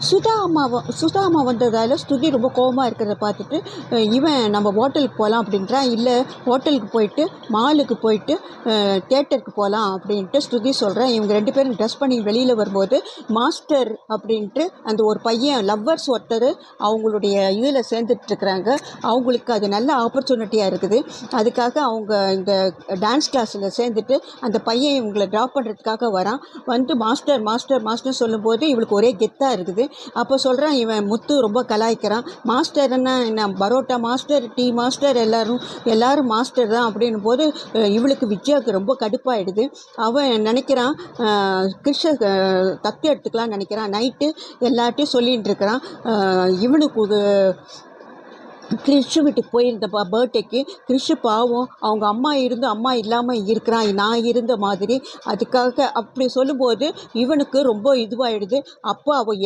சுதா அம்மா வந்ததால் ஸ்ருதி ரொம்ப கோவமாக இருக்கிறத பார்த்துட்டு இவன் நம்ம ஹோட்டலுக்கு போகலாம் அப்படின்றான். இல்லை, ஹோட்டலுக்கு போயிட்டு மாலுக்கு போயிட்டு தியேட்டருக்கு போகலாம் அப்படின்ட்டு ஸ்ருதி சொல்கிறேன். இவங்க 2 பேரும் ட்ரெஸ் பண்ணி வெளியில் வரும்போது மாஸ்டர் அப்படின்ட்டு அந்த ஒரு பையன் லவ்வர்ஸ் ஒருத்தர் அவங்களுடைய இதில் சேர்ந்துட்டுருக்குறாங்க. அவங்களுக்கு அது நல்ல ஆப்பர்ச்சுனிட்டியாக இருக்குது. அதுக்காக அவங்க இந்த டான்ஸ் கிளாஸில் சேர்ந்துட்டு அந்த பையன் இவங்களை ட்ராப் பண்ணுறதுக்காக வரான். வந்து மாஸ்டர் மாஸ்டர் மாஸ்டர் சொல்லும்போது இவளுக்கு ஒரே கெத்தாக இருக்குது. அப்போ சொல்கிறான், இவன் முத்து ரொம்ப கலாய்க்கிறான். மாஸ்டர்னா என்ன, பரோட்டா மாஸ்டர், டீ மாஸ்டர், எல்லாரும் மாஸ்டர் தான் அப்படின்னும் போது இவளுக்கு விஜயாவுக்கு ரொம்ப கடுப்பாயிடுது. அவன் நினைக்கிறான் கிருஷ்ண தத்து எடுத்துக்கலான்னு நினைக்கிறான். நைட்டு எல்லார்ட்டையும் சொல்லிகிட்டு இருக்கிறான். இவனுக்கு கிறிஷு வீட்டுக்கு போயிருந்த பர்த்டேக்கு கிறிஷு பாவம் அவங்க அம்மா இருந்து அம்மா இல்லாமல் இருக்கிறான், நான் இருந்த மாதிரி. அதுக்காக அப்படி சொல்லும்போது இவனுக்கு ரொம்ப இதுவாகிடுது. அப்போ அவள்